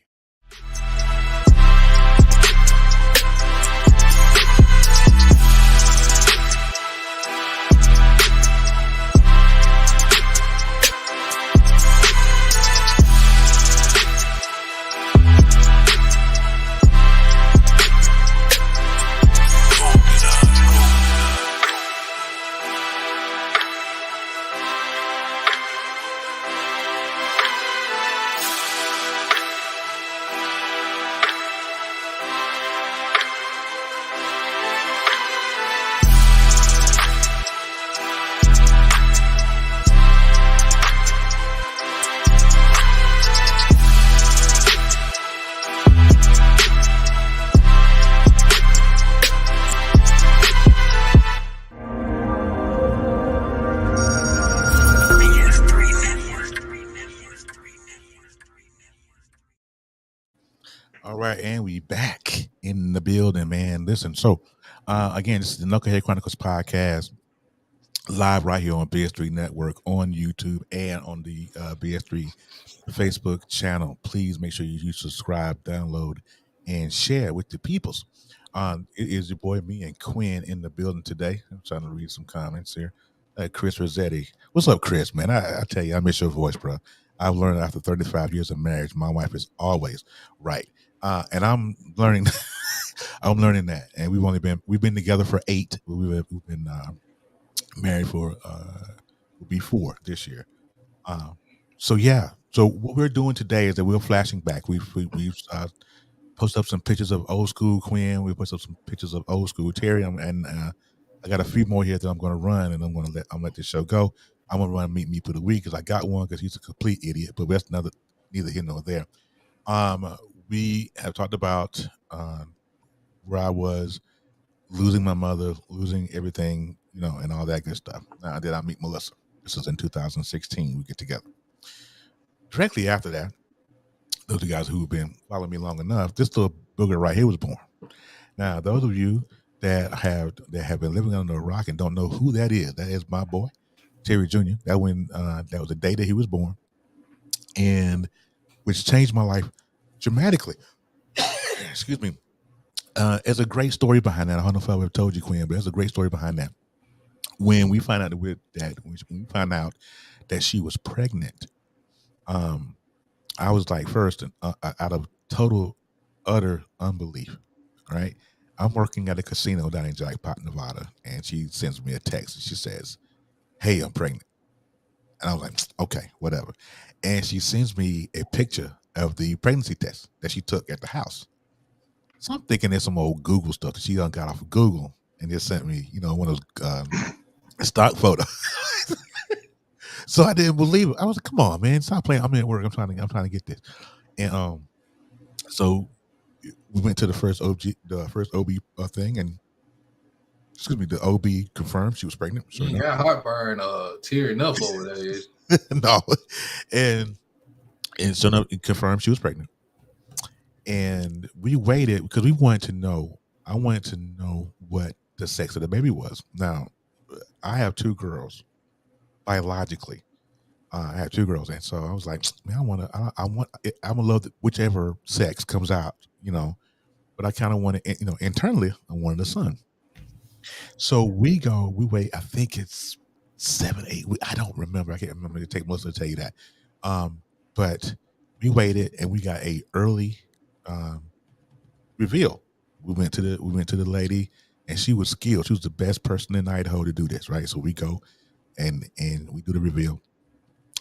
All right, and we back in the building, man. Listen, so again, this is the Knucklehead Chronicles podcast, live right here on BS3 Network, on YouTube, and on the BS3 Facebook channel. Please make sure you subscribe, download, and share with the peoples. It is your boy, me, and Quinn in the building today. I'm trying to read some comments here. Chris Rossetti. What's up, Chris, man? I tell you, I miss your voice, bro. I've learned after 35 years of marriage, my wife is always right. And I'm learning, I'm learning that. And we've been together for 8. We've been married for will be 4 this year. So yeah. So what we're doing today is that we're flashing back. We've posted up some pictures of old school Quinn. We posted up some pictures of old school Terry, and I got a few more here that I'm going to run, and I'm going to let this show go. I'm going to run Meet Me for the Week because I got one because he's a complete idiot, but that's neither here nor there. We have talked about where I was losing my mother, losing everything, and all that good stuff. Now, did I meet Melissa? This was in 2016. We get together. Directly after that, those are guys who've been following me long enough, this little booger right here was born. Now, those of you that have been living under a rock and don't know who that is my boy, Terry Jr. That was the day that he was born, and which changed my life dramatically. Excuse me. There's a great story behind that. I don't know if I ever told you, Quinn, but there's a great story behind that. When we find out that she was pregnant, I was like, first, out of total, utter unbelief, right? I'm working at a casino down in Jackpot, Nevada, and she sends me a text and she says, "Hey, I'm pregnant." And I was like, okay, whatever. And she sends me a picture of the pregnancy test that she took at the house. So I'm thinking there's some old Google stuff that she done got off of Google and just sent me, one of those stock photos. So I didn't believe it. I was like, come on, man, stop playing. I'm at work. I'm trying to get this. And so we went to the first OB thing, and the OB confirmed she was pregnant. Sure you got heartburn, tearing up over there. No, and so no, it confirmed she was pregnant, and we waited because we wanted to know. I wanted to know what the sex of the baby was. Now, I have 2 girls biologically. I have 2 girls, and so I was like, man, I'm gonna love whichever sex comes out, but I kind of want to, internally, I wanted a son. So we wait. I think it's 7, 8. I don't remember. I can't remember. It take Melissa to tell you that. But we waited, and we got a early reveal. We went to the lady, and she was skilled. She was the best person in Idaho to do this, right? So we go, and we do the reveal.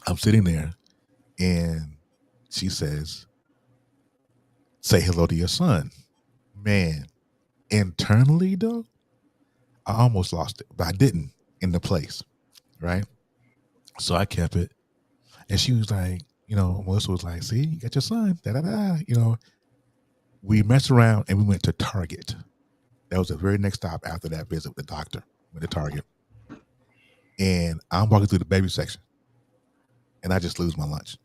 I'm sitting there, and she says, say hello to your son. Man, internally though, I almost lost it, but I didn't in the place, right? So I kept it. And she was like, Melissa was like, see, you got your son, da da da. We messed around and we went to Target. That was the very next stop after that visit with the doctor. Went to Target. And I'm walking through the baby section and I just lose my lunch,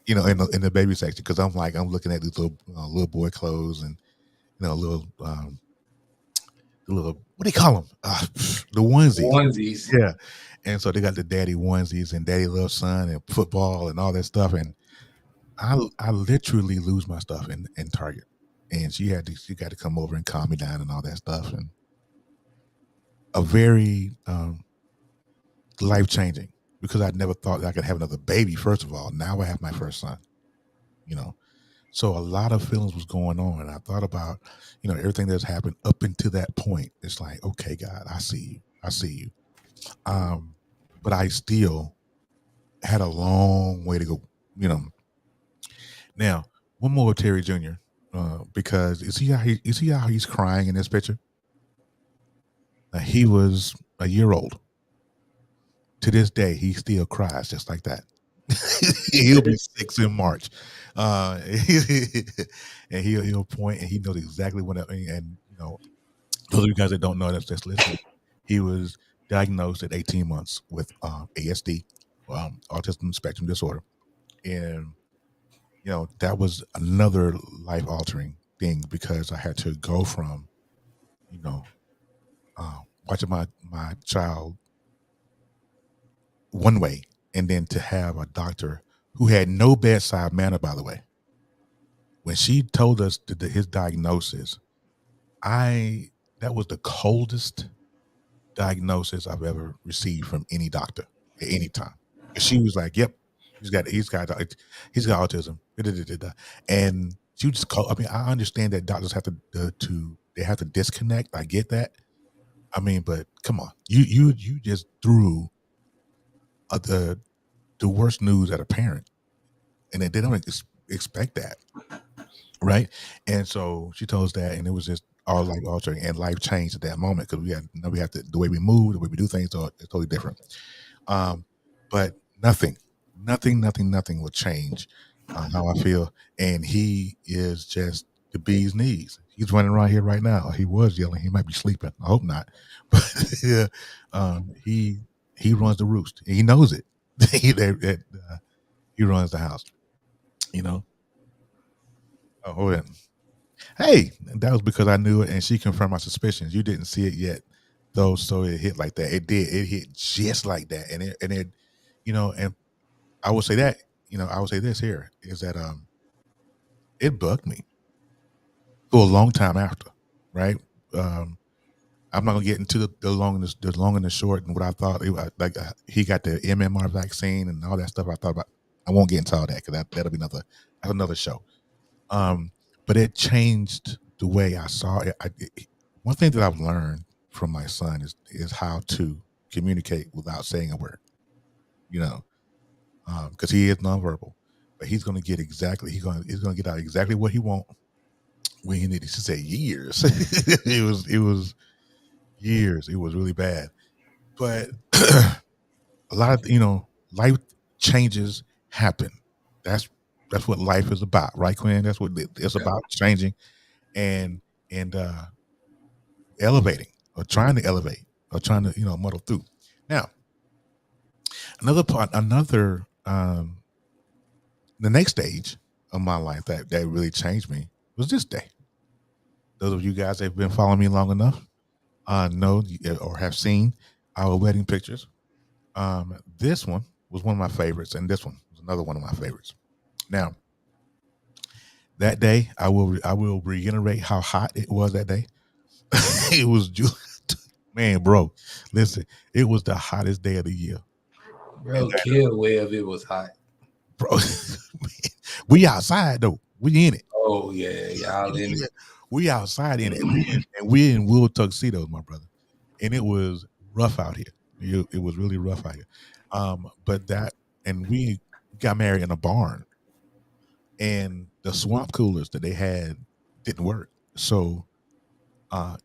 in the baby section. Cause I'm looking at these little boy clothes and, little, what do you call them? The onesies. Onesies. Yeah. And so they got the daddy onesies and daddy loves son and football and all that stuff. And I literally lose my stuff in Target. And she got to come over and calm me down and all that stuff. And a very life changing, because I never thought that I could have another baby. First of all, now I have my first son, So a lot of feelings was going on. And I thought about, everything that's happened up until that point. It's like, okay, God, I see you. I see you. But I still had a long way to go, Now, one more with Terry Jr., because you see how he's crying in this picture? He was a year old. To this day, he still cries just like that. He'll be 6 in March, and he'll point and he knows exactly what. And those of you guys that don't know, that's just listening. He was diagnosed at 18 months with ASD, autism spectrum disorder, and that was another life altering thing, because I had to go from watching my child one way, and then to have a doctor who had no bedside manner, by the way. When she told us his diagnosis, that was the coldest diagnosis I've ever received from any doctor at any time. She was like, "Yep, he's got autism," and she just called. I mean, I understand that doctors have to disconnect. I get that. I mean, but come on, you just threw the worst news at a parent, and they don't expect that, right? And so she told us that, and it was just all life altering, and life changed at that moment, because we have to, the way we move, the way we do things, so it's totally different. But nothing will change how I feel, and he is just the bee's knees. He's running around here right now. He was yelling. He might be sleeping. I hope not. But yeah, he runs the roost. He knows it. He runs the house. Oh, yeah. Hey, that was because I knew it, and she confirmed my suspicions. You didn't see it yet, though, so it hit like that. It did. It hit just like that, and it, and I would say that, I would say this here is that it bugged me for a long time after, right? I'm not gonna get into the long and the short and what I thought. He got the MMR vaccine and all that stuff. I thought about. I won't get into all that, because that'll be another show. But it changed the way I saw it. One thing that I've learned from my son is how to communicate without saying a word. Because he is nonverbal, but he's going to get he's going to get out exactly what he wants when he needs to say years. it was years. It was really bad, but a lot of life changes happen. That's what life is about, right, Quinn? That's what it's about, changing and elevating, or trying to elevate, or trying to muddle through. Now, the next stage of my life that really changed me was this day. Those of you guys that have been following me long enough know or have seen our wedding pictures. This one was one of my favorites, and this one was another one of my favorites. Now, that day, I will reiterate how hot it was that day. It was, man, bro, listen, it was the hottest day of the year. Bro, kill wave, it was hot. Bro, we outside though. We in it. Oh yeah, y'all in it. We outside in it, and we in wool tuxedos, my brother. And it was rough out here. It was really rough out here. But and we got married in a barn. and the swamp coolers that they had didn't work. So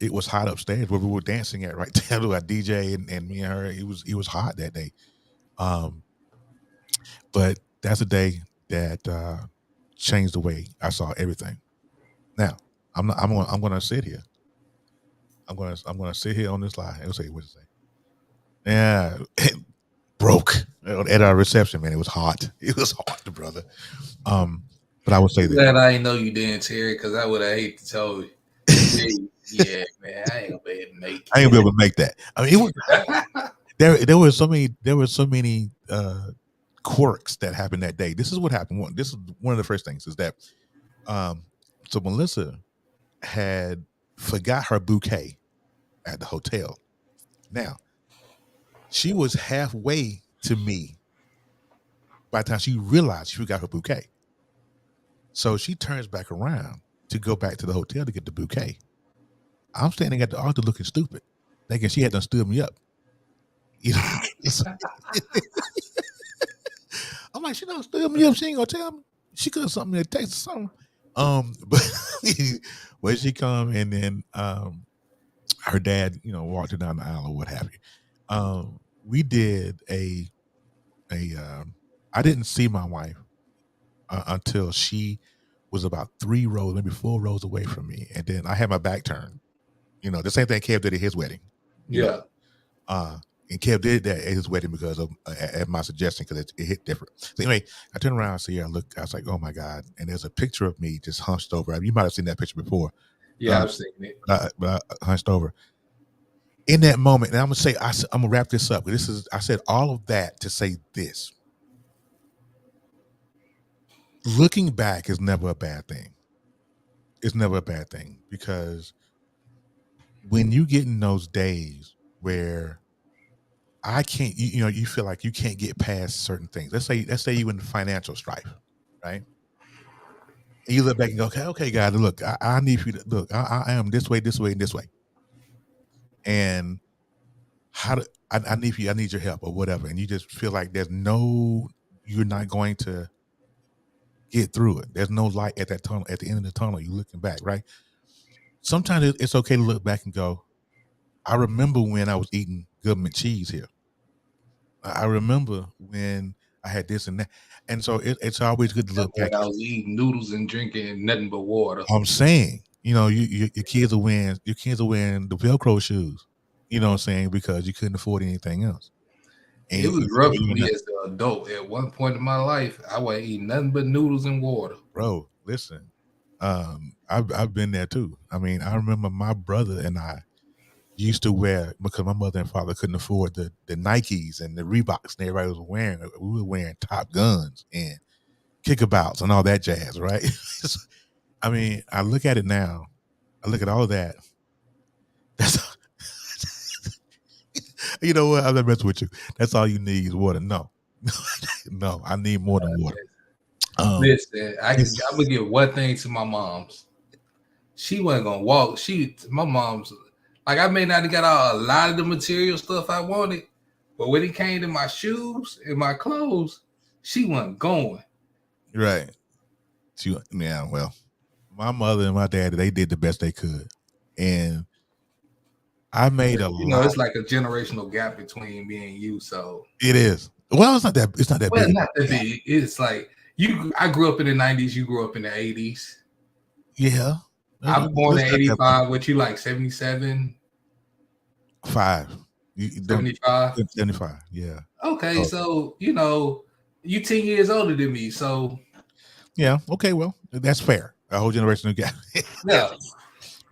it was hot upstairs where we were dancing at right there to our DJ and me and her. It was hot that day. But that's a day that changed the way I saw everything. Now I'm gonna sit here. I'm gonna sit here on this lie. I'll say what to say. Yeah, it broke at our reception, man. It was hot. It was hot, brother. But I would say that Glad I didn't know you didn't, Terry, because I would have hate to tell you. Yeah, man, I ain't gonna be able to make I ain't gonna be able to make that. I mean, it was it. there were so many quirks that happened that day. This is what happened. This is one of the first things is that so Melissa had forgot her bouquet at the hotel. Now she was halfway to me by the time she realized she forgot her bouquet. So she turns back around to go back to the hotel to get the bouquet. I'm standing at the altar looking stupid, thinking she had done stood me up. You know, I'm like, she done stood me up. She ain't gonna tell me. She could have something in the text or something. But when she come and then her dad, walked her down the aisle or what have you. We did a I didn't see my wife until she was about 3 rows, maybe 4 rows away from me, and then I had my back turned. The same thing Kev did at his wedding. Yeah. And Kev did that at his wedding because of at my suggestion because it hit different. So anyway, I turned around, see her, I was like, oh my God. And there's a picture of me just hunched over. You might have seen that picture before. Yeah, I've seen it. But I hunched over. In that moment, and I'm gonna wrap this up. I said all of that to say this. Looking back is never a bad thing. It's never a bad thing because when you get in those days where I can't, you feel like you can't get past certain things. Let's say you in financial strife, right? And you look back and go, okay, God, look, I need you to look. I am this way, and this way. And I need you. I need your help or whatever. And you just feel like you're not going to get through it. There's no light at that tunnel. At the end of the tunnel, you're looking back, right? Sometimes it's okay to look back and go, I remember when I was eating government cheese here. I remember when I had this and that. And so it's always good to look back. I was eating noodles and drinking nothing but water. I'm saying, your kids are wearing the Velcro shoes. You know what I'm saying? Because you couldn't afford anything else. And it was rough for me as an adult. At one point in my life, I was eating nothing but noodles and water. Bro, listen, I've been there too. I mean, I remember my brother and I used to wear, because my mother and father couldn't afford the Nikes and the Reeboks and everybody was wearing. We were wearing Top Guns and Kickabout and all that jazz, right? I mean, I look at it now. I look at all that. That's you know what? I'm not messing with you. That's all you need is water. No, no, I need more than water. Listen, I'm gonna give one thing to my mom's. She wasn't gonna walk. My mom's like, I may not have got a lot of the material stuff I wanted, but when it came to my shoes and my clothes, she wasn't going. Right. Well, my mother and my dad, they did the best they could, and I made a lot. It's like a generational gap between me and you. So it is. Well, it's not that. It's not that big. Not that big. It's like I grew up in the 90s. You grew up in the 80s. Yeah. I was born in 85. What you like, 77? 5. 75? 75. Yeah. Okay, so you 10 years older than me. So yeah. Okay. Well, that's fair. A whole generational gap. Yeah.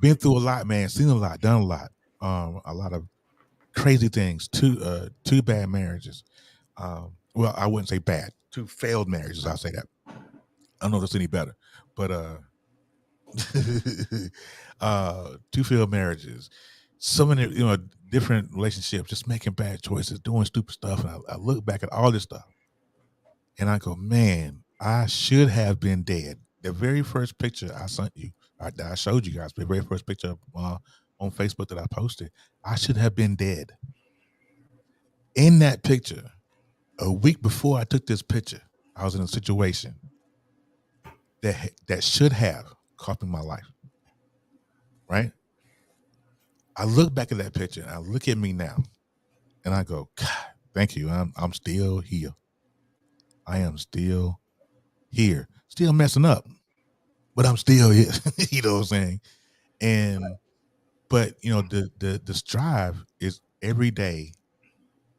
Been through a lot, man. Seen a lot. Done a lot. A lot of crazy things. 2 bad marriages. Well, I wouldn't say bad. 2 failed marriages. I'll say that. I don't know if it's any better, but 2 failed marriages. So many, different relationships, just making bad choices, doing stupid stuff. And I look back at all this stuff, and I go, man, I should have been dead. The very first picture I sent you, that I showed you guys, the very first picture on Facebook that I posted, I should have been dead. In that picture, a week before I took this picture, I was in a situation that should have cost me my life. Right? I look back at that picture and I look at me now and I go, God, thank you. I'm still here. I am still here. Still messing up, but I'm still here. You know what I'm saying? And but the strive is every day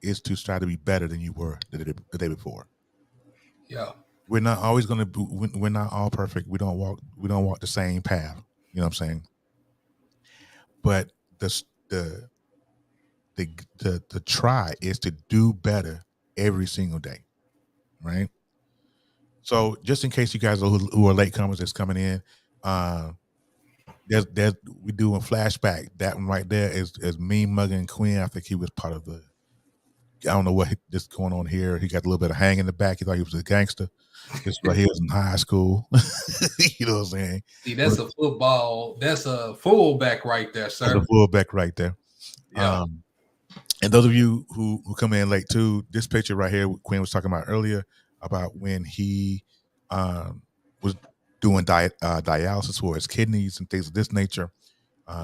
is to try to be better than you were the day before. Yeah. We're not always going to be. We're not all perfect. We don't walk the same path. You know what I'm saying? But the the try is to do better every single day, right? So just in case you guys who are late comers that's coming in, there's we do a flashback. That one right there is me mugging Quinn. I think he was part of the. I don't know what this going on here. He got a little bit of hang in the back. He thought he was a gangster. This is right here was in high school. You know what I'm saying? See, that's a football. That's a fullback right there, sir. That's a fullback right there. Yeah. And those of you who come in late too, this picture right here, Quinn was talking about earlier about when he was doing dialysis for his kidneys and things of this nature.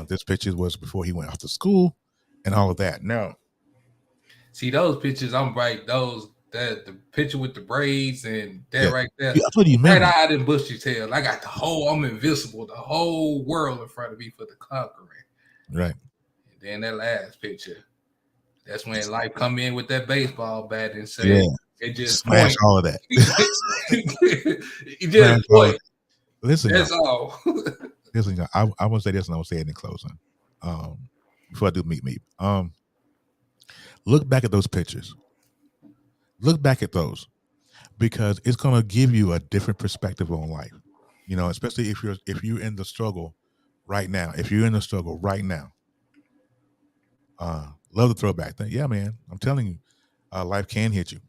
This picture was before he went off to school and all of that. Now, see those pictures, I'm right. The picture with the braids and that right there. Yeah, that's what you meant. Right out in bushy tail. I got I'm invincible, the whole world in front of me for the conquering. Right. And then that last picture. That's when life come in with that baseball bat and say it just smash all of that. You just point. Listen, that's all. Listen, I want to say this and I will say it in closing. Before I do meet. Look back at those pictures. Look back at those because it's going to give you a different perspective on life. You know, especially if you're in the struggle right now. If you're in the struggle right now. Love the throwback thing. Yeah, man. I'm telling you, life can hit you.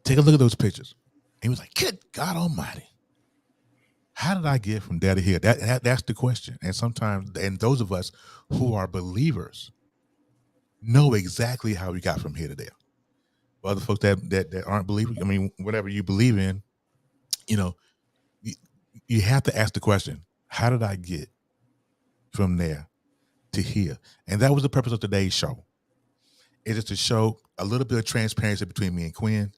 Take a look at those pictures. And he was like, good God Almighty. How did I get from there to here? That's the question. And sometimes, and those of us who are believers know exactly how we got from here to there. But other folks that aren't believers, I mean, whatever you believe in, you know, you have to ask the question, how did I get from there to here? And that was the purpose of today's show. It is to show a little bit of transparency between me and Quinn,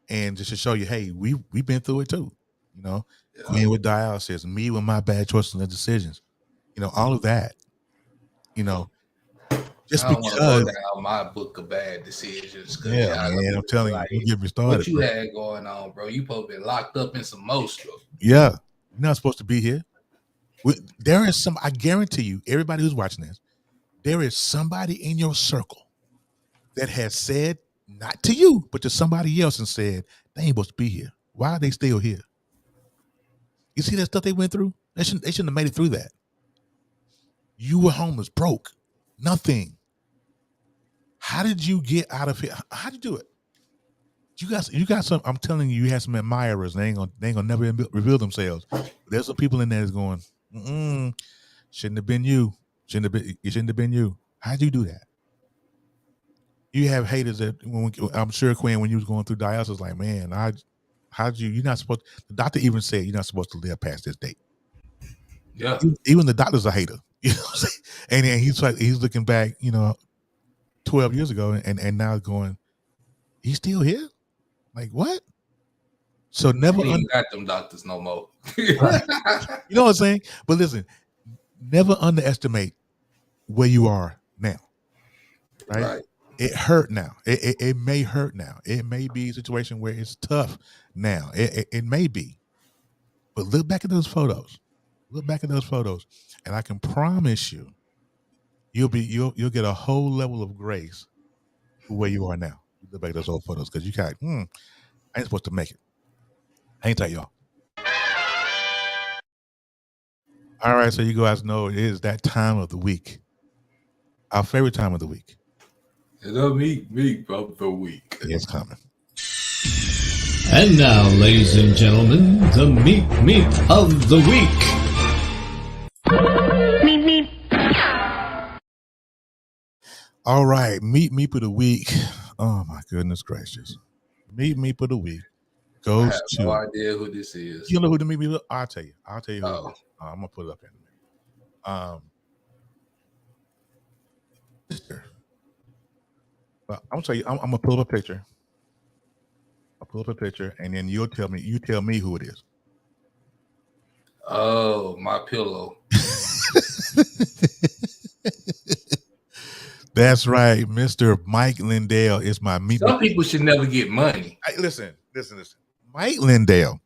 and just to show you, hey, we've been through it too. You know, Quinn with dialysis, me with my bad choices and decisions. You know, all of that. You know, just I don't because want to go down my book of bad decisions. Yeah, man, I'm telling you, don't get me started. What you had going on, bro? You supposed to be locked up in some more stuff. Yeah, you're not supposed to be here. There is I guarantee you, everybody who's watching this, there is somebody in your circle that has said, not to you, but to somebody else and said, they ain't supposed to be here. Why are they still here? You see that stuff they went through? They shouldn't have made it through that. You were homeless, broke, nothing. How did you get out of here? How'd you do it? You got some. I'm telling you, you had some admirers. They ain't gonna never reveal themselves. There's some people in there that's going, shouldn't have been you. It shouldn't have been you. How'd you do that? You have haters that I'm sure Quinn, when you was going through dialysis, like, man, how'd you? You're not supposed. The doctor even said you're not supposed to live past this date. Yeah. Even the doctor's a hater. You know what I'm saying? And then he's looking back, 12 years ago, and now going, he's still here. Like what? So never got them doctors no more. Right. You know what I'm saying? But listen, never underestimate where you are now. Right? It hurt now. It may hurt now. It may be a situation where it's tough now. It may be. But look back at those photos. Look back at those photos, and I can promise you, you'll get a whole level of grace for where you are now. You look back at those old photos because you got, I ain't supposed to make it. I ain't tell y'all. All right, so you guys know it is that time of the week. Our favorite time of the week. The meat of the week. It's coming. And now, ladies and gentlemen, the meat of the week. Meep. All right, meat of the week. Oh my goodness gracious. Meat of the week I goes have to. no idea who this is. You know who the Meet Me look? I'll tell you. I'll tell you who it Oh. is. I'm gonna put it up in a minute. Sister. Well, I'm gonna tell you. I'm gonna pull up a picture. I'll pull up a picture, and then you'll tell me. You tell me who it is. Oh, my pillow. That's right, Mr. Mike Lindell is my Meet Me. Some people should never get money. Listen. Mike Lindell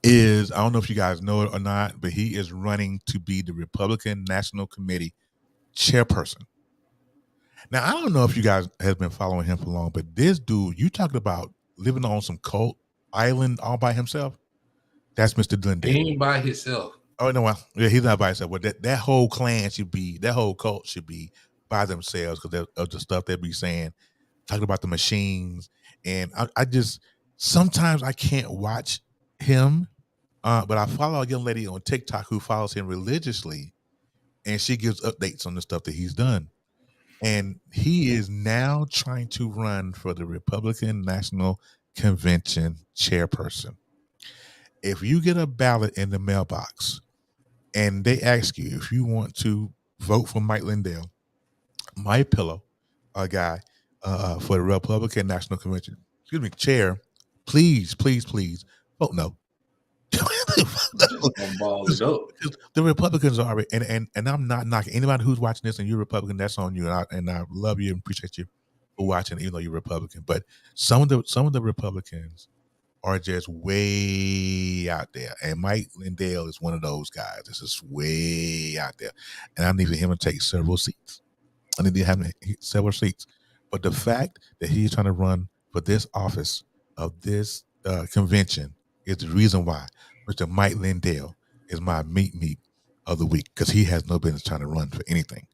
is, I don't know if you guys know it or not, but he is running to be the Republican National Committee chairperson. Now, I don't know if you guys have been following him for long, but this dude, you talked about living on some cult island all by himself. That's Mr. Lindell. He ain't by himself. Oh no, well, yeah, he's not by himself. Well, that whole clan should be, that whole cult should be by themselves because of the stuff they be saying, talking about the machines. And I just sometimes I can't watch him, but I follow a young lady on TikTok who follows him religiously, and she gives updates on the stuff that he's done. And he is now trying to run for the Republican National Convention chairperson. If you get a ballot in the mailbox and they ask you if you want to vote for Mike Lindell, my pillow, a guy for the Republican National Convention, chair, please vote no. Ball it up. The Republicans are, and I'm not knocking anybody who's watching this and you're Republican. That's on you, and I love you and appreciate you for watching, even though you're Republican. But some of the Republicans are just way out there, and Mike Lindell is one of those guys. This is way out there, and I need for him to take several seats. I need to have several seats. But the fact that he's trying to run for this office of this convention is the reason why Mr. Mike Lindell is my meet of the week, because he has no business trying to run for anything.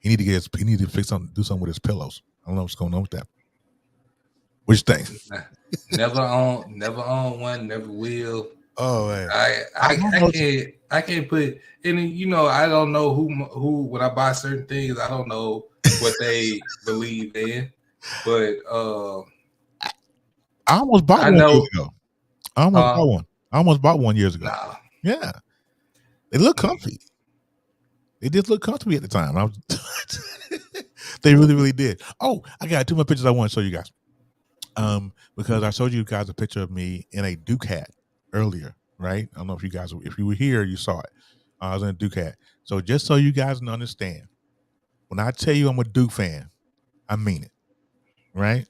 He need to fix something, do something with his pillows. I don't know what's going on with that. What you think? Never own one, never will. Oh, man. I can't put any. You know, I don't know who when I buy certain things, I don't know what they believe in. But I almost bought one years ago. I almost bought one years ago. Nah. Yeah, they look comfy. They did look comfy at the time. They really did. Oh, I got two more pictures I want to show you guys. Because I showed you guys a picture of me in a Duke hat earlier, right? I don't know if you were here, you saw it. I was in a Duke hat. So just so you guys can understand, when I tell you I'm a Duke fan, I mean it, right?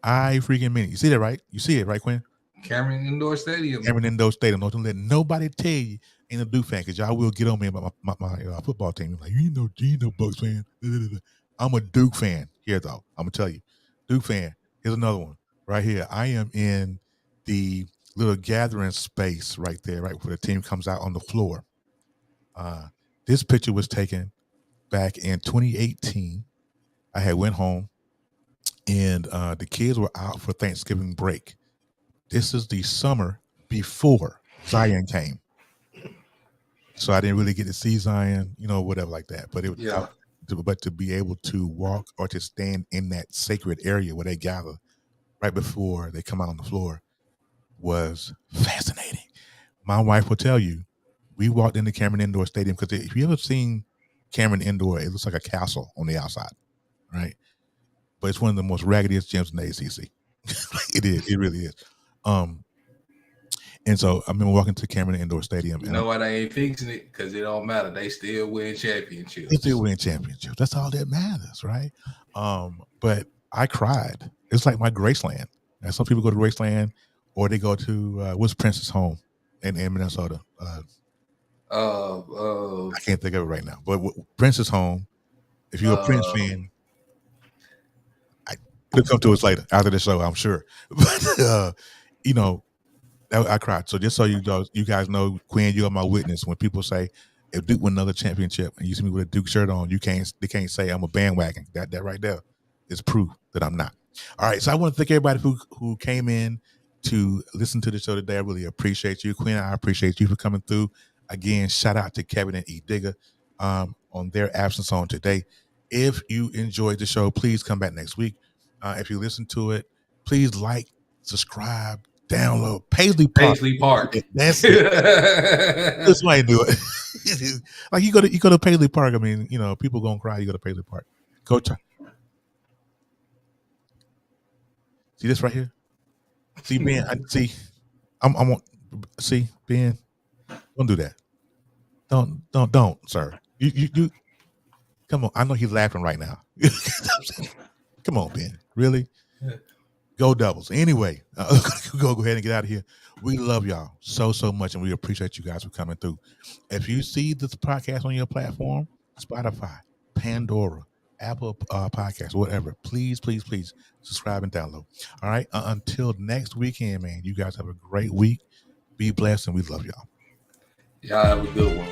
I freaking mean it. You see that, right? You see it, right, Quinn? Cameron Indoor Stadium. Don't let nobody tell you ain't a Duke fan, because y'all will get on me about my football team. Like, you ain't no Bucks fan. I'm a Duke fan. Here, though, I'm going to tell you. Duke fan. Here's another one right here. I am in the little gathering space right there, right where the team comes out on the floor. This picture was taken back in 2018. I had went home, and the kids were out for Thanksgiving break. This is the summer before Zion came. So I didn't really get to see Zion, whatever like that. But but to be able to walk or to stand in that sacred area where they gather right before they come out on the floor was fascinating. My wife will tell you, we walked into Cameron Indoor Stadium, because if you ever seen Cameron Indoor, it looks like a castle on the outside, right? But it's one of the most raggediest gyms in the ACC. It is. It really is. And so I remember walking to Cameron Indoor Stadium. You know why they ain't fixing it? Because it don't matter. They still win championships. That's all that matters, right? But I cried. It's like my Graceland. And some people go to Graceland, or they go to what's Prince's home in Minnesota? I can't think of it right now. But Prince's home. If you're a Prince fan, it'll come to us later after the show, I'm sure. But I cried. So just so you guys know, Quinn, you are my witness. When people say if Duke win another championship and you see me with a Duke shirt on, they can't say I'm a bandwagon. That right there is proof that I'm not. All right. So I want to thank everybody who came in to listen to the show today. I really appreciate you, Quinn. I appreciate you for coming through. Again, shout out to Kevin and E. Digger on their absence on today. If you enjoyed the show, please come back next week. If you listen to it, please like, subscribe, download Paisley Park. Paisley Park. That's it. That's why I do it. Like you go to Paisley Park. I mean, you know, people gonna cry. You go to Paisley Park. Go try. See this right here. See Ben. See Ben. Don't do that. Don't, sir. You. Come on. I know he's laughing right now. Come on, Ben. Really? Go Devils. Anyway, go ahead and get out of here. We love y'all so much, and we appreciate you guys for coming through. If you see this podcast on your platform, Spotify, Pandora, Apple Podcasts, whatever, please subscribe and download. All right. Until next weekend, man, you guys have a great week. Be blessed, and we love y'all. Y'all have a good one.